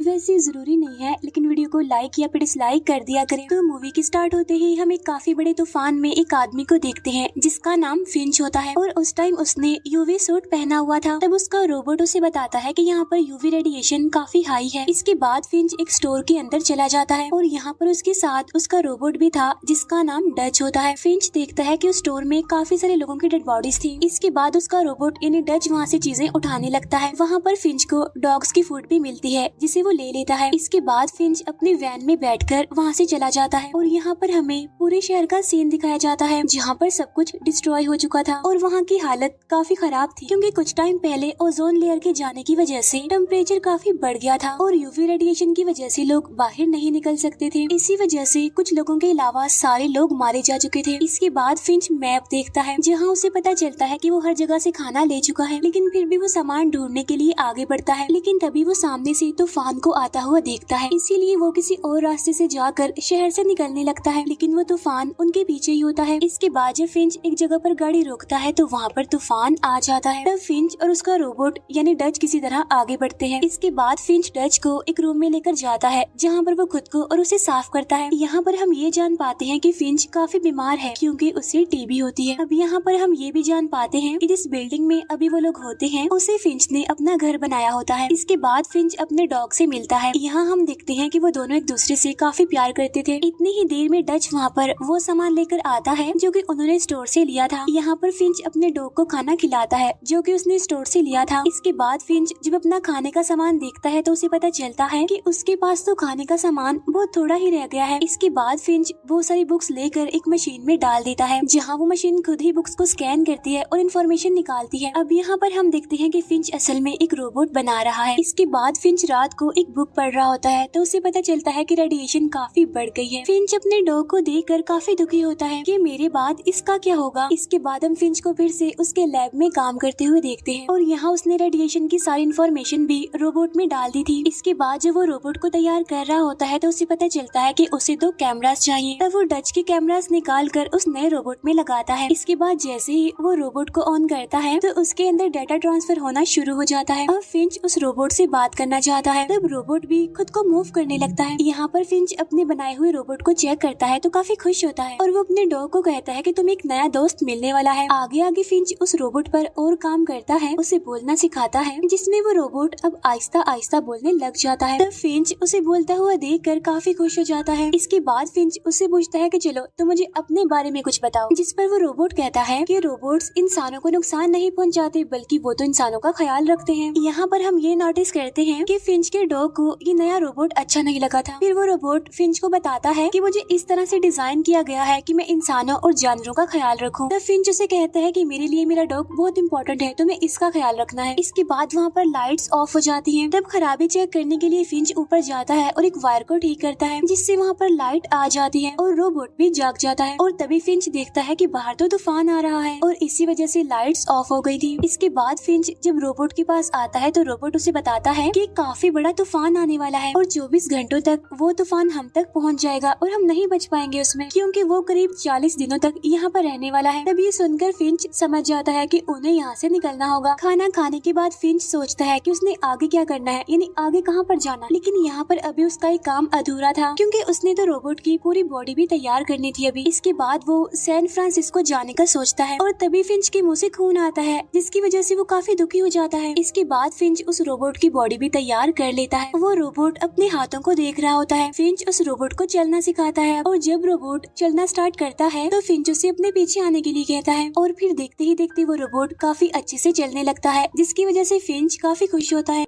वैसे जरूरी नहीं है, लेकिन वीडियो को लाइक या फिर डिसलाइक कर दिया करें। तो मूवी के स्टार्ट होते ही हम एक काफी बड़े तूफान में एक आदमी को देखते हैं जिसका नाम फिंच होता है और उस टाइम उसने यूवी सूट पहना हुआ था। तब उसका रोबोट उसे बताता है कि यहाँ पर यूवी रेडिएशन काफी हाई है। इसके बाद फिंच एक स्टोर के अंदर चला जाता है और यहाँ पर उसके साथ उसका रोबोट भी था जिसका नाम डच होता है। फिंच देखता है कि उस स्टोर में काफी सारे लोगों की डेड बॉडीज थी। इसके बाद उसका रोबोट यानी डच वहाँ से चीजें उठाने लगता है। वहाँ पर फिंच को डॉग्स की फूड भी मिलती है जिसे वो ले लेता है। इसके बाद फिंच अपनी वैन में बैठकर वहाँ से चला जाता है और यहाँ पर हमें पूरे शहर का सीन दिखाया जाता है जहाँ पर सब कुछ डिस्ट्रॉय हो चुका था और वहाँ की हालत काफी खराब थी क्योंकि कुछ टाइम पहले ओजोन लेयर के जाने की वजह से टेम्परेचर काफी बढ़ गया था और यूवी रेडिएशन की वजह से लोग बाहर नहीं निकल सकते थे। इसी वजह से कुछ लोगों के अलावा सारे लोग मारे जा चुके थे। इसके बाद फिंच मैप देखता है जहाँ उसे पता चलता है कि वो हर जगह से खाना ले चुका है, लेकिन फिर भी वो सामान ढूंढने के लिए आगे बढ़ता है। लेकिन तभी वो सामने से तूफान को आता हुआ देखता है, इसीलिए वो किसी और रास्ते से जाकर शहर से निकलने लगता है, लेकिन वो तूफान उनके पीछे ही होता है। इसके बाद जब फिंच एक जगह पर गाड़ी रोकता है तो वहाँ पर तूफान आ जाता है। तब फिंच और उसका रोबोट यानी डच किसी तरह आगे बढ़ते हैं। इसके बाद फिंच डच को एक रूम में लेकर जाता है जहाँ पर वो खुद को और उसे साफ करता है। यहाँ पर हम ये जान पाते हैं कि फिंच काफी बीमार है क्योंकि उसे टीबी होती है। अब यहाँ पर हम ये भी जान पाते हैं कि जिस बिल्डिंग में अभी वो लोग होते हैं उसे फिंच ने अपना घर बनाया होता है। इसके बाद फिंच अपने डॉग से मिलता है। यहाँ हम देखते हैं कि वो दोनों एक दूसरे से काफी प्यार करते थे। इतनी ही देर में डच वहाँ पर वो सामान लेकर आता है जो कि उन्होंने स्टोर से लिया था। यहाँ पर फिंच अपने डॉग को खाना खिलाता है जो कि उसने स्टोर से लिया था। इसके बाद फिंच जब अपना खाने का सामान देखता है तो उसे पता चलता है कि उसके पास तो खाने का सामान बहुत थोड़ा ही रह गया है। इसके बाद फिंच बहुत सारी बुक्स लेकर एक मशीन में डाल देता है जहाँ वो मशीन खुद ही बुक्स को स्कैन करती है और इन्फॉर्मेशन निकालती है। अब यहाँ पर हम देखते हैं कि फिंच असल में एक रोबोट बना रहा है। इसके बाद फिंच रात को एक बुक पढ़ रहा होता है तो उसे पता चलता है कि रेडिएशन काफी बढ़ गई है। फिंच अपने डॉग को देखकर काफी दुखी होता है कि मेरे बाद इसका क्या होगा। इसके बाद हम फिंच को फिर से उसके लैब में काम करते हुए देखते हैं और यहाँ उसने रेडिएशन की सारी इन्फॉर्मेशन भी रोबोट में डाल दी थी। इसके बाद जब वो रोबोट को तैयार कर रहा होता है तो उसे पता चलता है कि उसे 2 कैमरास चाहिए। तब वो डच के कैमरास निकाल कर उस नए रोबोट में लगाता है। इसके बाद जैसे ही वो रोबोट को ऑन करता है तो उसके अंदर डाटा ट्रांसफर होना शुरू हो जाता है। अब फिंच उस रोबोट से बात करना चाहता है। तब रोबोट भी खुद को मूव करने लगता है। यहाँ पर फिंच अपने बनाए हुए रोबोट को चेक करता है तो काफी खुश होता है और वो अपने डॉग को कहता है कि तुम्हें एक नया दोस्त मिलने वाला है। आगे आगे फिंच उस रोबोट पर और काम करता है, उसे बोलना सिखाता है जिसमें वो रोबोट अब आहिस्ता आहिस्ता बोलने लग जाता है। तब फिंच उसे बोलता हुआ देखकर काफी खुश हो जाता है। इसके बाद फिंच उससे पूछता है कि चलो तो मुझे अपने बारे में कुछ बताओ, जिस पर वो रोबोट कहता है कि रोबोट्स इंसानों को नुकसान नहीं पहुंचाते बल्कि वो तो इंसानों का ख्याल रखते हैं। यहाँ पर हम ये नोटिस करते हैं कि फिंच के डॉग को ये नया रोबोट अच्छा नहीं लगा था। फिर वो रोबोट फिंच को बताता है कि मुझे इस तरह से डिजाइन किया गया है कि मैं इंसानों और जानवरों का ख्याल रखूं। तब फिंच उसे कहता है कि मेरे लिए मेरा डॉग बहुत इंपॉर्टेंट है, तुम्हें इसका ख्याल रखना है। इसके बाद वहाँ पर लाइट्स ऑफ हो जाती हैं। तब खराबी चेक करने के लिए फिंच ऊपर जाता है और एक वायर को ठीक करता है जिससे वहाँ पर लाइट आ जाती है और रोबोट भी जाग जाता है। और तभी फिंच देखता है कि बाहर तो तूफान आ रहा है और इसी वजह से लाइट्स ऑफ हो गई थी। इसके बाद फिंच जब रोबोट के पास आता है तो रोबोट उसे बताता है कि काफी बड़ा तूफान आने वाला है और 24 घंटों तक वो तूफान हम तक पहुंच जाएगा और हम नहीं बच पाएंगे उसमें, क्योंकि वो करीब 40 दिनों तक यहाँ पर रहने वाला है। तब ये सुनकर फिंच समझ जाता है कि उन्हें यहाँ से निकलना होगा। खाना खाने के बाद फिंच सोचता है कि उसने आगे क्या करना है, यानी आगे कहाँ पर जाना। लेकिन यहाँ पर अभी उसका एक काम अधूरा था क्योंकि उसने तो रोबोट की पूरी बॉडी भी तैयार करनी थी अभी। इसके बाद वो सैन फ्रांसिस्को जाने का सोचता है और तभी फिंच के मुँह से खून आता है जिसकी वजह से वो काफी दुखी हो जाता है। इसके बाद फिंच उस रोबोट की बॉडी भी तैयार कर लेता है। वो रोबोट अपने हाथों को देख रहा होता है। फिंच उस रोबोट को चलना सिखाता है और जब रोबोट चलना स्टार्ट करता है तो फिंच उसे अपने पीछे आने के लिए कहता है और फिर देखते ही देखते वो रोबोट काफी अच्छे से चलने लगता है जिसकी वजह से फिंच काफी खुश होता है।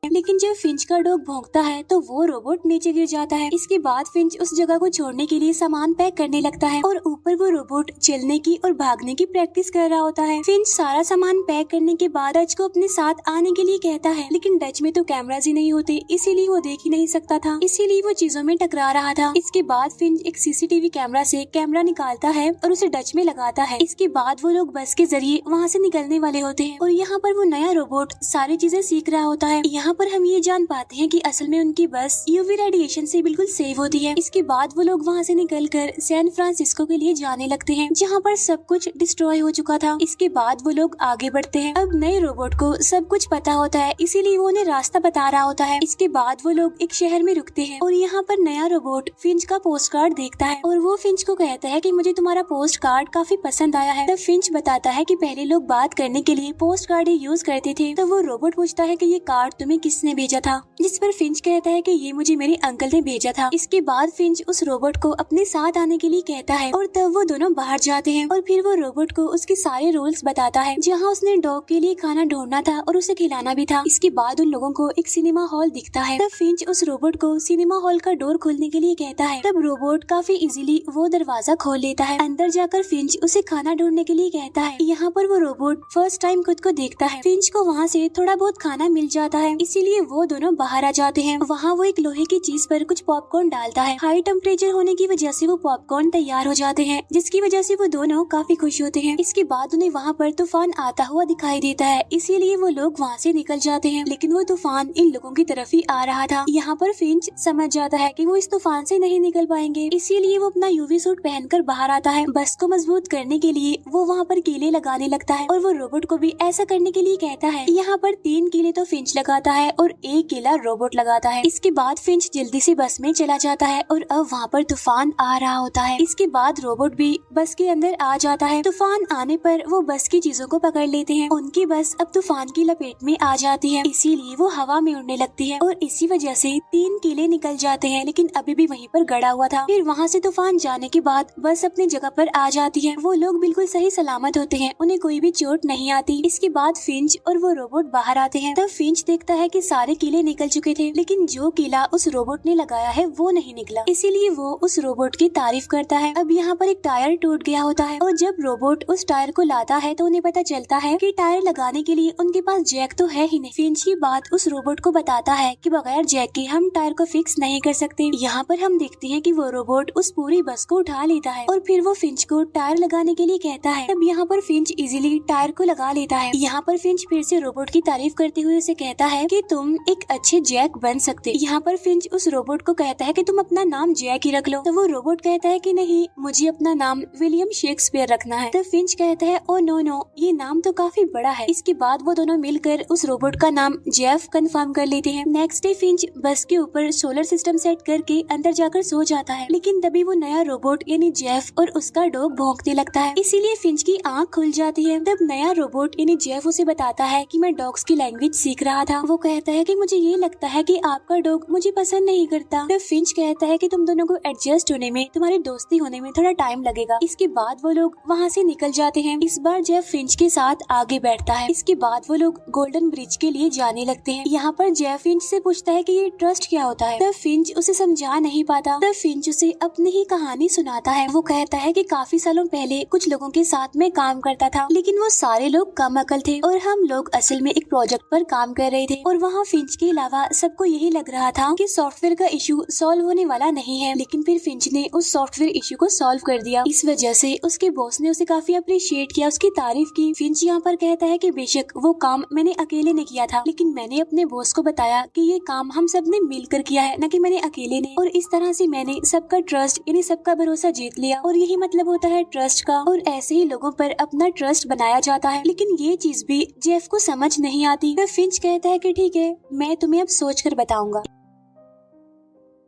लेकिन जब फिंच का डॉग भौंकता है तो वो रोबोट नीचे गिर जाता है। इसके बाद फिंच उस जगह को छोड़ने के लिए सामान पैक करने लगता है और ऊपर वो रोबोट चलने की और भागने की प्रैक्टिस कर रहा होता है। फिंच सारा सामान पैक करने के बाद डच को अपने साथ आने के लिए कहता है, लेकिन डच में तो कैमरास ही नहीं होते इसीलिए वो देख ही नहीं सकता था, इसीलिए वो चीजों में टकरा रहा था। इसके बाद फिंच एक सीसीटीवी कैमरा से कैमरा निकालता है और उसे डच में लगाता है। इसके बाद वो लोग बस के जरिए वहाँ से निकलने वाले होते हैं और यहाँ पर वो नया रोबोट सारी चीजें सीख रहा होता है। यहाँ पर हम ये जान पाते हैं कि असल में उनकी बस यूवी रेडिएशन से बिल्कुल सेव होती है। इसके बाद वो लोग वहाँ से निकलकर सैन फ्रांसिस्को के लिए जाने लगते हैं, जहाँ पर सब कुछ डिस्ट्रॉय हो चुका था। इसके बाद वो लोग आगे बढ़ते हैं। अब नए रोबोट को सब कुछ पता होता है, इसीलिए वो उन्हें रास्ता बता रहा होता है। इसके बाद वो लोग एक शहर में रुकते हैं और यहाँ पर नया रोबोट फिंच का पोस्ट कार्ड देखता है और वो फिंच को कहता है कि मुझे तुम्हारा पोस्ट कार्ड काफी पसंद आया है। तब फिंच बताता है कि पहले लोग बात करने के लिए पोस्ट कार्ड यूज करते थे। तो वो रोबोट पूछता है कि ये कार्ड तुम्हें किसने भेजा था, जिस पर फिंच कहता है कि ये मुझे मेरे अंकल ने भेजा था। इसके बाद फिंच उस रोबोट को अपने साथ आने के लिए कहता है और तब वो दोनों बाहर जाते हैं और फिर वो रोबोट को उसके सारे रूल्स बताता है, जहाँ उसने डॉग के लिए खाना ढूंढना था और उसे खिलाना भी था। इसके बाद उन लोगों को एक सिनेमा हॉल दिखता है। तब फिंच उस रोबोट को सिनेमा हॉल का डोर खोलने के लिए कहता है। तब रोबोट काफी इजीली वो दरवाजा खोल लेता है। अंदर जाकर फिंच उसे खाना ढूंढने के लिए कहता है। यहाँ पर वो रोबोट फर्स्ट टाइम खुद को देखता है। फिंच को वहाँ से थोड़ा बहुत खाना मिल जाता है, इसीलिए वो दोनों बाहर आ जाते हैं। वहाँ वो एक लोहे की चीज पर कुछ पॉपकॉर्न डालता है। हाई टेम्परेचर होने की वजह से वो पॉपकॉर्न तैयार हो जाते हैं, जिसकी वजह से वो दोनों काफी खुश होते हैं। इसके बाद उन्हें वहाँ पर तूफान आता हुआ दिखाई देता है, इसीलिए वो लोग वहाँ से निकल जाते हैं। लेकिन वो तूफान इन लोगों की तरफ ही आ रहा था। यहाँ पर फिंच समझ जाता है कि वो इस तूफान से नहीं निकल पाएंगे, इसीलिए वो अपना यूवी सूट पहनकर बाहर आता है। बस को मजबूत करने के लिए वो वहाँ पर कीले लगाने लगता है और वो रोबोट को भी ऐसा करने के लिए कहता है। यहाँ पर 3 कीले तो फिंच लगाता है और 1 कीला रोबोट लगाता है। इसके बाद फिंच जल्दी से बस में चला जाता है और अब वहाँ पर तूफान आ रहा होता है। इसके बाद रोबोट भी बस के अंदर आ जाता है। तूफान आने पर वो बस की चीजों को पकड़ लेते हैं। उनकी बस अब तूफान की लपेट में आ जाती है, इसीलिए वो हवा में उड़ने लगती है और इसी वजह से 3 कीले निकल जाते हैं, लेकिन अभी भी वहीं पर गड़ा हुआ था। फिर वहाँ से तूफान जाने के बाद बस अपनी जगह पर आ जाती है। वो लोग बिल्कुल सही सलामत होते हैं, उन्हें कोई भी चोट नहीं आती। इसके बाद फिंच और वो रोबोट बाहर आते हैं। तब फिंच देखता है कि सारे कीले निकल चुके थे, लेकिन जो कीला उस रोबोट ने लगाया है वो नहीं निकला, इसीलिए वो उस रोबोट की तारीफ करता है। अब यहाँ पर एक टायर टूट गया होता है और जब रोबोट उस टायर को लाता है तो उन्हें पता चलता है कि टायर लगाने के लिए उनके पास जैक तो है ही नहीं। फिंच की बात उस रोबोट को बताता है कि बगैर जैक के हम टायर को फिक्स नहीं कर सकते। यहाँ पर हम देखते हैं कि वो रोबोट उस पूरी बस को उठा लेता है और फिर वो फिंच को टायर लगाने के लिए कहता है। तब यहाँ पर फिंच इजीली टायर को लगा लेता है। यहाँ पर फिंच फिर से रोबोट की तारीफ करते हुए उसे कहता है कि तुम एक अच्छे जैक बन सकते। यहाँ पर फिंच उस रोबोट को कहता है कि तुम अपना नाम जैक ही रख लो। तो वो रोबोट कहता है कि नहीं, मुझे अपना नाम विलियम शेक्सपियर रखना है। तो फिंच कहता है ओ नो, ये नाम तो काफी बड़ा है। इसके बाद वो दोनों मिलकर उस रोबोट का नाम जेफ कंफर्म कर लेते हैं। नेक्स्ट डे फिंच बस के ऊपर सोलर सिस्टम सेट करके अंदर जाकर सो जाता है, लेकिन तभी वो नया रोबोट यानी जेफ और उसका डॉग भौंकने लगता है, इसीलिए फिंच की आंख खुल जाती है। तब नया रोबोट यानी जेफ उसे बताता है कि मैं डॉग्स की लैंग्वेज सीख रहा था। वो कहता है कि मुझे ये लगता है कि आपका डॉग मुझे पसंद नहीं करता। तब फिंच कहता है कि तुम दोनों को एडजस्ट होने में, तुम्हारी दोस्ती होने में थोड़ा टाइम लगेगा। इसके बाद वो लोग वहाँ से निकल जाते हैं। इस बार जेफ फिंच के साथ आगे बैठता है। इसके बाद वो लोग गोल्डन ब्रिज के लिए जाने लगते हैं। यहाँ पर जेफ फिंच से पूछता है कि ये ट्रस्ट क्या होता है। तब फिंच उसे समझा नहीं पाता। तब फिंच उसे अपनी ही कहानी सुनाता है। वो कहता है कि काफी सालों पहले कुछ लोगों के साथ में काम करता था, लेकिन वो सारे लोग कम अकल थे और हम लोग असल में एक प्रोजेक्ट पर काम कर रहे थे और वहाँ फिंच के अलावा सबको यही लग रहा था कि सॉफ्टवेयर का इशू सॉल्व होने वाला नहीं है, लेकिन फिर फिंच ने उस सॉफ्टवेयर इशू को सॉल्व कर दिया। इस वजह से उसके बॉस ने उसे काफी अप्रिशिएट किया, उसकी तारीफ की। फिंच यहाँ पर कहता है कि बेशक वो काम मैंने अकेले ने किया था, लेकिन मैंने अपने बॉस को बताया कि ये काम हम सब ने मिलकर किया है, न कि मैंने अकेले ने, और इस तरह से मैंने सबका ट्रस्ट यानी सबका भरोसा जीत लिया। और यही मतलब होता है ट्रस्ट का, और ऐसे ही लोगों पर अपना ट्रस्ट बनाया जाता है। लेकिन ये चीज भी जेफ को समझ नहीं आती। तो फिंच कहता है कि ठीक है, मैं तुम्हें अब सोच कर बताऊंगा।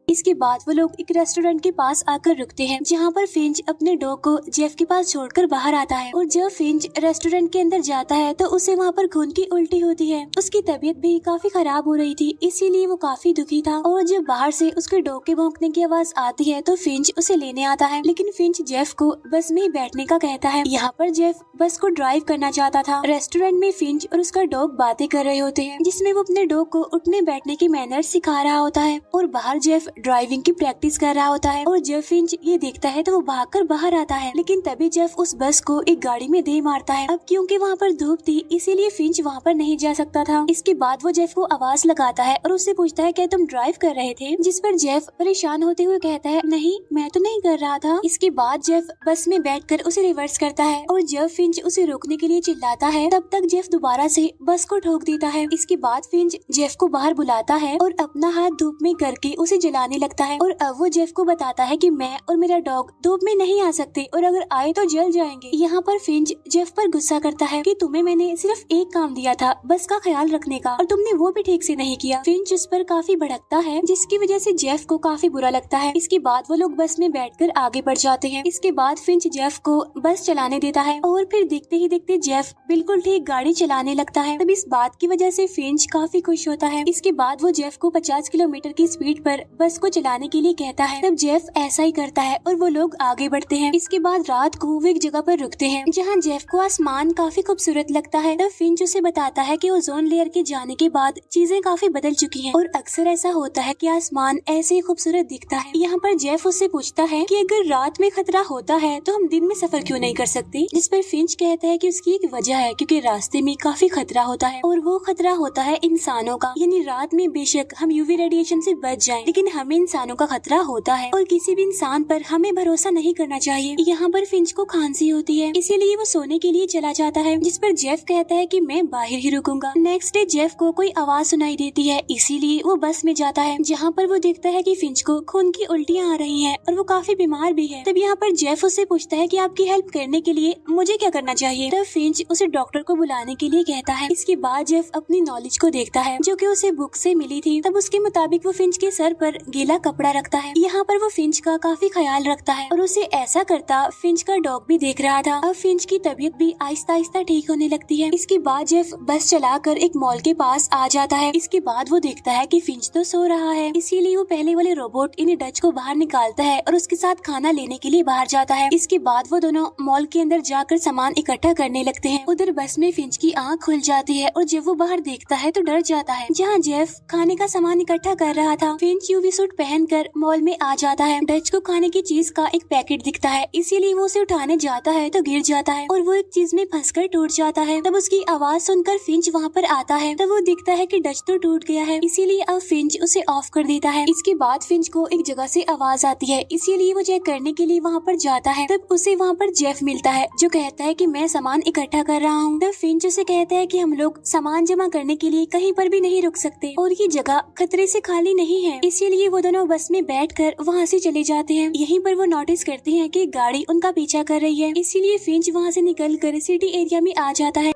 इसके बाद वो लोग एक रेस्टोरेंट के पास आकर रुकते हैं, जहाँ पर फिंच अपने डॉग को जेफ के पास छोड़कर बाहर आता है। और जब फिंच रेस्टोरेंट के अंदर जाता है तो उसे वहाँ पर खून की उल्टी होती है। उसकी तबीयत भी काफी खराब हो रही थी, इसीलिए वो काफी दुखी था। और जब बाहर से उसके डॉग के भौंकने की आवाज आती है तो फिंच उसे लेने आता है, लेकिन फिंच जेफ को बस में ही बैठने का कहता है। यहाँ पर जेफ बस को ड्राइव करना चाहता था। रेस्टोरेंट में फिंच और उसका डॉग बातें कर रहे होते हैं, जिसमें वो अपने डॉग को उठने बैठने की मैनर्स सिखा रहा होता है। और बाहर जेफ ड्राइविंग की प्रैक्टिस कर रहा होता है और जब फिंच ये देखता है तो वो भागकर बाहर आता है, लेकिन तभी जेफ उस बस को एक गाड़ी में दे मारता है। अब क्योंकि वहाँ पर धूप थी इसीलिए फिंच वहाँ पर नहीं जा सकता था। इसके बाद वो जेफ को आवाज लगाता है और उससे पूछता है क्या तुम ड्राइव कर रहे थे, जिस पर जेफ परेशान होते हुए कहता है नहीं मैं तो नहीं कर रहा था। इसके बाद जेफ बस में बैठकर उसे रिवर्स करता है और जब फिंच उसे रोकने के लिए चिल्लाता है तब तक जेफ दोबारा से बस को ठोक देता है। इसके बाद फिंच जेफ को बाहर बुलाता है और अपना हाथ धूप में करके उसे जलाने लगता है और अब वो जेफ को बताता है कि मैं और मेरा डॉग धूप में नहीं आ सकते और अगर आए तो जल जाएंगे। यहाँ पर फिंच जेफ पर गुस्सा करता है कि तुम्हें मैंने सिर्फ एक काम दिया था बस का ख्याल रखने का और तुमने वो भी ठीक से नहीं किया। फिंच उस पर काफी भड़कता है जिसकी वजह से जेफ को काफी बुरा लगता है। इसके बाद वो लोग बस में बैठकर आगे बढ़ जाते हैं। इसके बाद फिंच जेफ को बस चलाने देता है और फिर देखते ही देखते जेफ बिल्कुल ठीक गाड़ी चलाने लगता है। तब इस बात की वजह से फिंच काफी खुश होता है। इसके बाद वो जेफ को 50 किलोमीटर की स्पीड पर बस को चलाने के लिए कहता है। तब जेफ ऐसा ही करता है और वो लोग आगे बढ़ते हैं। इसके बाद रात को वो एक जगह पर रुकते हैं जहाँ जेफ को आसमान काफी खूबसूरत लगता है। तब फिंच उसे बताता है कि ओजोन लेयर के जाने के बाद चीजें काफी बदल चुकी हैं और अक्सर ऐसा होता है कि आसमान ऐसे ही खूबसूरत दिखता है। यहाँ पर जेफ उससे पूछता है कि अगर रात में खतरा होता है तो हम दिन में सफर क्यों नहीं कर सकते, जिस पर फिंच कहता है कि उसकी एक वजह है क्योंकि रास्ते में काफी खतरा होता है और वो खतरा होता है इंसानों का। यानी रात में बेशक हम यूवी रेडिएशन से बच जाएं, लेकिन हमें इंसानों का खतरा होता है और किसी भी इंसान पर हमें भरोसा नहीं करना चाहिए। यहाँ पर फिंच को खांसी होती है इसीलिए वो सोने के लिए चला जाता है, जिस पर जेफ कहता है कि मैं बाहर ही रुकूंगा। नेक्स्ट डे जेफ को कोई आवाज सुनाई देती है इसीलिए वो बस में जाता है जहाँ पर वो देखता है कि फिंच को खून की उल्टियाँ आ रही हैं और वो काफी बीमार भी है। तब यहाँ पर जेफ उससे पूछता है कि आपकी हेल्प करने के लिए मुझे क्या करना चाहिए। तब फिंच उसे डॉक्टर को बुलाने के लिए कहता है। इसके बाद जेफ अपनी नॉलेज को देखता है जो कि उसे बुक से मिली थी। तब उसके मुताबिक वो फिंच के सर पर गीला कपड़ा रखता है। यहाँ पर वो फिंच का काफी ख्याल रखता है और उसे ऐसा करता फिंच का डॉग भी देख रहा था। अब फिंच की तबीयत भी आहिस्ता आहिस्ता ठीक होने लगती है। इसके बाद जेफ बस चलाकर एक मॉल के पास आ जाता है। इसके बाद वो देखता है कि फिंच तो सो रहा है इसीलिए वो पहले वाले रोबोट इन डच को बाहर निकालता है और उसके साथ खाना लेने के लिए बाहर जाता है। इसके बाद वो दोनों मॉल के अंदर जाकर सामान इकट्ठा करने लगते हैं। उधर बस में फिंच की आंख खुल जाती है और जब वो बाहर देखता है तो डर जाता है। जहाँ जेफ खाने का सामान इकट्ठा कर रहा था फिंच यूवी सूट पहनकर मॉल में आ जाता है। डच को खाने की चीज का एक पैकेट दिखता है इसीलिए वो उसे उठाने जाता है तो गिर जाता है और वो एक चीज में फंसकर टूट जाता है। तब उसकी आवाज सुनकर फिंच वहाँ पर आता है। तब वो दिखता है कि डच तो टूट गया है इसीलिए अब फिंच उसे ऑफ कर देता है। इसके बाद फिंच को एक जगह से आवाज आती है इसीलिए वो चेक करने के लिए वहाँ पर जाता है। तब उसे वहाँ पर जेफ मिलता है जो कहता है कि मैं सामान इकट्ठा कर रहा हूँ। तब फिंच उसे कहता है कि हम लोग सामान जमा करने के लिए कहीं पर भी नहीं रुक सकते और ये जगह खतरे से खाली नहीं है, इसीलिए वो दोनों बस में बैठकर वहाँ से चले जाते हैं। यहीं पर वो नोटिस करते हैं कि गाड़ी उनका पीछा कर रही है इसीलिए फिंच वहाँ से निकलकर सिटी एरिया में आ जाता है।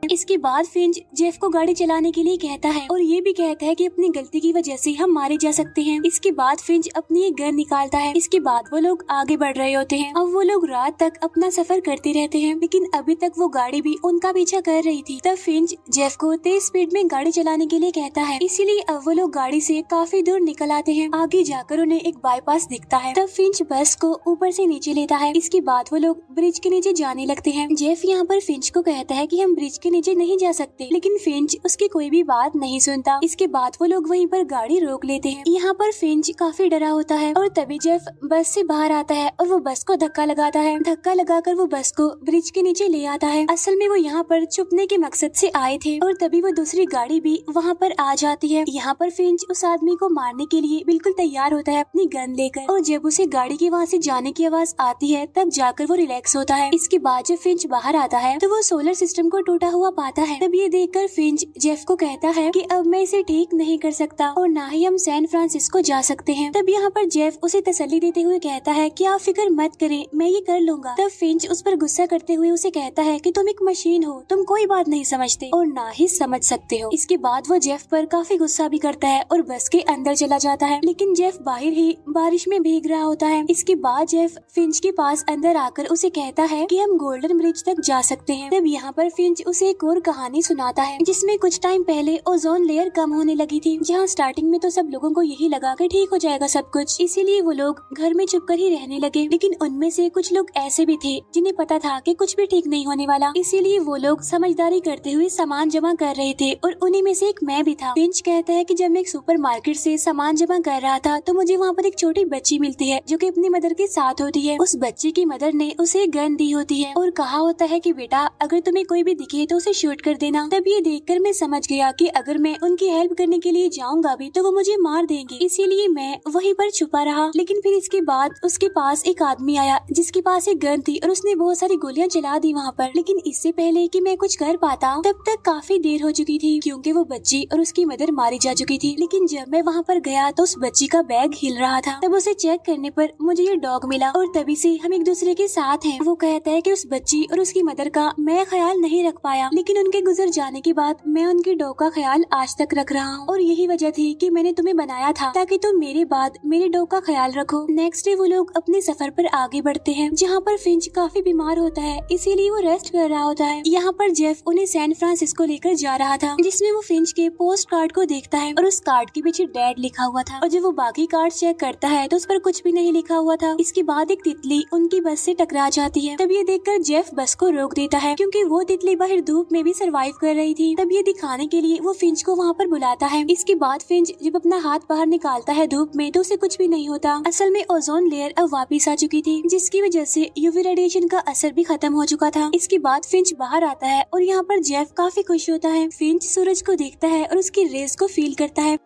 इसके बाद फिंच जेफ को गाड़ी चलाने के लिए कहता है और ये भी कहता है कि अपनी गलती की वजह से हम मारे जा सकते हैं। इसके बाद फिंच अपनी एक गन निकालता है। इसके बाद वो लोग आगे बढ़ रहे होते हैं। अब वो लोग रात तक अपना सफर करते रहते हैं लेकिन अभी तक वो गाड़ी भी उनका पीछा कर रही थी। तब फिंच जेफ को तेज स्पीड में गाड़ी चलाने के लिए कहता है इसीलिए अब वो लोग गाड़ी से काफी दूर निकल आते हैं। आगे जाकर उन्हें एक बाईपास दिखता है। तब फिंच बस को ऊपर से नीचे लेता है। इसके बाद वो लोग ब्रिज के नीचे जाने लगते हैं। जेफ यहाँ पर फिंच को कहता है कि हम ब्रिज के नीचे नहीं जा सकते, लेकिन फिंच उसकी कोई भी बात नहीं सुनता। इसके बाद वो लोग वहीं पर गाड़ी रोक लेते हैं। यहाँ पर फिंच काफी डरा होता है और तभी जेफ बस से बाहर आता है और वो बस को धक्का लगाता है। धक्का लगाकर वो बस को ब्रिज के नीचे ले आता है। असल में वो यहाँ पर छुपने के मकसद से आए थे और तभी वो दूसरी गाड़ी भी वहाँ पर आ जाती है। यहाँ पर फिंच उस आदमी को मारने के लिए बिल्कुल तैयार होता है अपनी गन लेकर और जब उसे गाड़ी के वहाँ से जाने की आवाज आती है तब जाकर वो रिलैक्स होता है। इसके बाद जब फिंच बाहर आता है तो वो सोलर सिस्टम को टूटा हुआ पाता है। तब ये देखकर फिंच जेफ को कहता है कि अब मैं इसे ठीक नहीं कर सकता और ना ही हम सैन फ्रांसिस्को जा सकते हैं। तब यहाँ पर जेफ उसे तसल्ली देते हुए कहता है कि आप फिक्र मत करें, मैं ये कर लूंगा। तब फिंच उस पर गुस्सा करते हुए उसे कहता है कि तुम एक मशीन हो, तुम कोई बात नहीं समझते और ना ही समझ सकते हो। इसके बाद वो जेफ पर काफी गुस्सा भी करता है और बस के अंदर चला जाता है, लेकिन जेफ बाहर ही बारिश में भीग रहा होता है। इसके बाद जेफ फिंच के पास अंदर आकर उसे कहता है कि हम गोल्डन ब्रिज तक जा सकते हैं। तब यहाँ पर फिंच उसे एक और कहानी सुनाता है जिसमें कुछ टाइम पहले ओजोन लेयर कम होने लगी थी, जहाँ स्टार्टिंग में तो सब लोगों को यही लगा कि ठीक हो जाएगा सब कुछ, इसीलिए वो लोग घर में चुप कर ही रहने लगे। लेकिन उनमें से कुछ लोग ऐसे भी थे जिन्हें पता था कि कुछ भी ठीक नहीं होने वाला, इसीलिए वो लोग समझदारी करते हुए सामान जमा कर रहे थे और उन्हीं में से एक मैं भी था। फिंच कहता है कि जब मैं एक सुपरमार्केट से सामान जमा कर रहा था तो मुझे वहाँ पर एक छोटी बच्ची मिलती है जो कि अपनी मदर के साथ होती है। उस बच्ची की मदर ने उसे गन दी होती है और कहा होता है कि बेटा अगर तुम्हें कोई भी दिखे तो उसे शूट कर देना। तब ये देखकर मैं समझ गया कि अगर मैं उनकी हेल्प करने के लिए जाऊंगा भी तो वो मुझे मार देंगे, इसीलिए मैं वहीं पर छुपा रहा। लेकिन फिर इसके बाद उसके पास एक आदमी आया जिसके पास एक गन थी और उसने बहुत सारी गोलियां चला दी वहाँ पर। लेकिन इससे पहले कि मैं कुछ कर पाता तब तक काफी देर हो चुकी थी क्योंकि वो बच्ची और उसकी मदर मारी जा चुकी थी। लेकिन जब मैं वहाँ पर गया तो उस बच्ची का बैग हिल रहा था। तब उसे चेक करने पर मुझे ये डॉग मिला और तभी से हम एक दूसरे के साथ हैं। वो कहता है कि उस बच्ची और उसकी मदर का मैं ख्याल नहीं रख पाया, लेकिन उनके गुजर जाने के बाद मैं उनकी डॉग का ख्याल आज तक रख रहा हूँ और यही वजह थी कि मैंने तुम्हें बनाया था ताकि तुम मेरे बाद मेरे डॉग का ख्याल रखो। नेक्स्ट डे वो लोग अपने सफर पर आगे बढ़ते हैं जहाँ पर फिंच काफी बीमार होता है, इसीलिए वो रेस्ट कर रहा होता है। यहाँ पर जेफ उन्हें सैन फ्रांसिस्को लेकर जा रहा था जिसमें वो फिंच के पोस्ट कार्ड को देखता है और उस कार्ड के पीछे डैड लिखा हुआ था और जब वो बाकी कार्ड चेक करता है तो उस पर कुछ भी नहीं लिखा हुआ था। इसके बाद एक तितली उनकी बस से टकरा जाती है। तब ये देखकर जेफ बस को रोक देता है क्योंकि वो तितली बाहर धूप में भी सरवाइव कर रही थी। तब ये दिखाने के लिए वो फिंच को वहाँ पर बुलाता है। इसके बाद फिंच जब अपना हाथ बाहर निकालता है धूप में तो उसे कुछ भी नहीं होता। असल में ओजोन लेयर अब वापिस आ चुकी थी जिसकी वजह से यूवी रेडिएशन का असर भी खत्म हो चुका था। इसके बाद फिंच बाहर आता है और यहाँ पर जेफ काफी खुश होता है। फिंच सूरज को देखता है और उसकी रेस को फील करता है।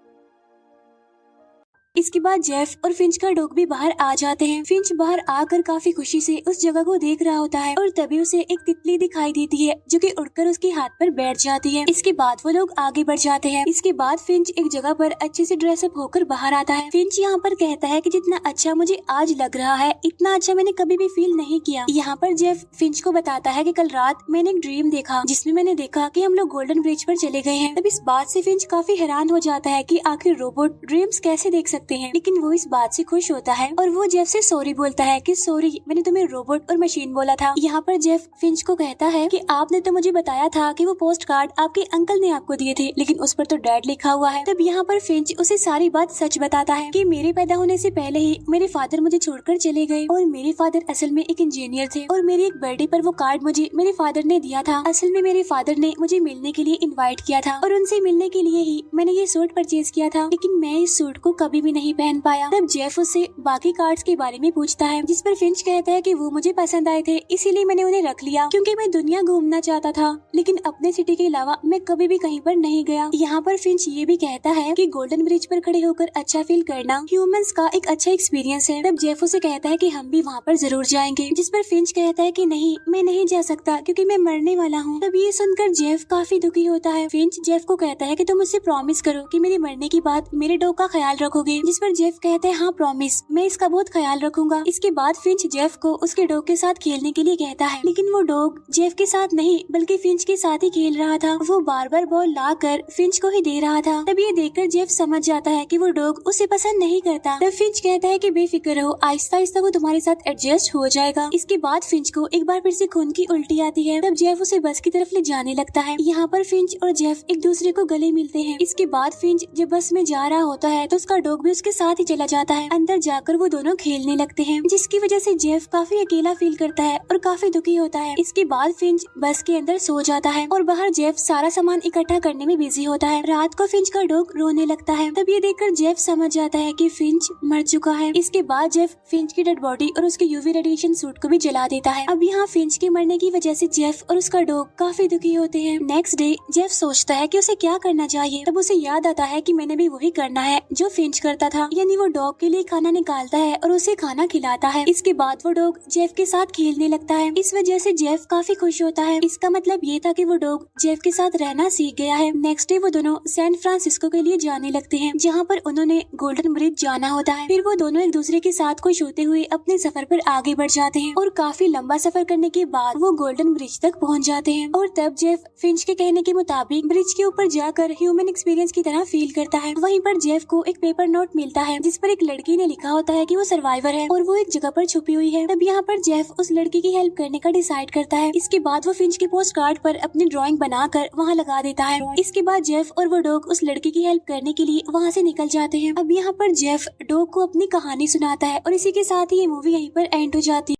इसके बाद जेफ और फिंच का डॉग भी बाहर आ जाते हैं। फिंच बाहर आकर काफी खुशी से उस जगह को देख रहा होता है और तभी उसे एक तितली दिखाई देती है जो कि उड़कर उसके हाथ पर बैठ जाती है। इसके बाद वो लोग आगे बढ़ जाते हैं। इसके बाद फिंच एक जगह पर अच्छे से ड्रेसअप होकर बाहर आता है। फिंच यहाँ पर कहता है कि जितना अच्छा मुझे आज लग रहा है इतना अच्छा मैंने कभी भी फील नहीं किया। यहाँ पर जेफ फिंच को बताता है कि कल रात मैंने एक ड्रीम देखा जिसमें मैंने देखा कि हम लोग गोल्डन ब्रिज पर चले गए हैं। तब इस बात से फिंच काफी हैरान हो जाता है कि आखिर रोबोट ड्रीम्स कैसे देख सकते हैं, लेकिन वो इस बात से खुश होता है और वो जेफ से सॉरी बोलता है कि सॉरी मैंने तुम्हें रोबोट और मशीन बोला था। यहाँ पर जेफ फिंच को कहता है कि आपने तो मुझे बताया था कि वो पोस्ट कार्ड आपके अंकल ने आपको दिए थे, लेकिन उस पर तो डैड लिखा हुआ है। तब यहाँ पर फिंच उसे सारी बात सच बताता है कि मेरे पैदा होने से पहले ही मेरे फादर मुझे छोड़कर चले गए और मेरे फादर असल में एक इंजीनियर थे और मेरी एक बर्थडे पर वो कार्ड मुझे मेरे फादर ने दिया था। असल में मेरे फादर ने मुझे मिलने के लिए इन्वाइट किया था और उनसे मिलने के लिए ही मैंने ये सूट परचेज किया था, लेकिन मैं इस सूट को कभी भी नहीं पहन पाया। तब जेफ उससे बाकी कार्ड्स के बारे में पूछता है जिस पर फिंच कहता है कि वो मुझे पसंद आए थे इसीलिए मैंने उन्हें रख लिया क्योंकि मैं दुनिया घूमना चाहता था, लेकिन अपने सिटी के अलावा मैं कभी भी कहीं पर नहीं गया। यहाँ पर फिंच ये भी कहता है कि गोल्डन ब्रिज पर खड़े होकर अच्छा फील करना ह्यूमंस का एक अच्छा एक्सपीरियंस है। तब जेफ उसे कहता है कि हम भी वहाँ पर जरूर जाएंगे, जिस पर फिंच कहता है कि नहीं मैं नहीं जा सकता क्योंकि मैं मरने वाला हूँ। तब ये सुनकर जेफ काफी दुखी होता है। फिंच जेफ को कहता है कि तुम मुझसे प्रॉमिस करो कि मेरे मरने के बाद मेरे डॉग का ख्याल रखोगे, जिस पर जेफ कहता है हाँ प्रॉमिस मैं इसका बहुत ख्याल रखूंगा। इसके बाद फिंच जेफ को उसके डॉग के साथ खेलने के लिए कहता है, लेकिन वो डॉग जेफ के साथ नहीं बल्कि फिंच के साथ ही खेल रहा था। वो बार बार बॉल ला कर फिंच को ही दे रहा था। तब ये देखकर जेफ समझ जाता है कि वो डॉग उसे पसंद नहीं करता। तब फिंच कहता है कि बेफिक्र रहो, आहिस्ता आहिस्ता वो तुम्हारे साथ एडजस्ट हो जाएगा। इसके बाद फिंच को एक बार फिर से खून की उल्टी आती है। तब जेफ उसे बस की तरफ ले जाने लगता है। यहाँ पर फिंच और जेफ एक दूसरे को गले मिलते हैं। इसके बाद फिंच जब बस में जा रहा होता है तो उसका डॉग भी उसके साथ ही चला जाता है। अंदर जाकर वो दोनों खेलने लगते हैं, जिसकी वजह से जेफ काफी अकेला फील करता है और काफी दुखी होता है। इसके बाद फिंच बस के अंदर सो जाता है और बाहर जेफ सारा सामान इकट्ठा करने में बिजी होता है। रात को फिंच का डॉग रोने लगता है। तब ये देखकर जेफ समझ जाता है कि फिंच मर चुका है। इसके बाद जेफ फिंच की डेड बॉडी और उसके यूवी रेडिएशन सूट को भी जला देता है। अब यहाँ फिंच के मरने की वजह से जेफ और उसका डॉग काफी दुखी होते हैं। नेक्स्ट डे जेफ सोचता है कि उसे क्या करना चाहिए। तब उसे याद आता है कि मैंने भी वही करना है जो फिंच करता था, यानी वो डॉग के लिए खाना निकालता है और उसे खाना खिलाता है। इसके बाद वो डॉग जेफ के साथ खेलने लगता है। इस वजह से जेफ काफी खुश होता है। इसका मतलब ये था कि वो डॉग जेफ के साथ रहना सीख गया है। नेक्स्ट डे वो दोनों सैन फ्रांसिस्को के लिए जाने लगते हैं, जहाँ पर उन्होंने गोल्डन ब्रिज जाना होता है। फिर वो दोनों एक दूसरे के साथ खुश होते हुए अपने सफर पर आगे बढ़ जाते हैं और काफी लंबा सफर करने के बाद वो गोल्डन ब्रिज तक पहुँच जाते हैं। और तब जेफ फिंच के कहने के मुताबिक ब्रिज के ऊपर जाकर ह्यूमन एक्सपीरियंस की तरह फील करता है। वहीं पर जेफ को एक पेपर नोट नोट मिलता है जिस पर एक लड़की ने लिखा होता है कि वो सर्वाइवर है और वो एक जगह पर छुपी हुई है। तब यहाँ पर जेफ उस लड़की की हेल्प करने का डिसाइड करता है। इसके बाद वो फिंच के पोस्ट कार्ड पर अपनी ड्राइंग बनाकर वहाँ लगा देता है। इसके बाद जेफ और वो डॉग उस लड़की की हेल्प करने के लिए वहाँ से निकल जाते हैं। अब यहाँ पर जेफ डॉग को अपनी कहानी सुनाता है और इसी के साथ ही ये मूवी यहीं पर एंड हो जाती है।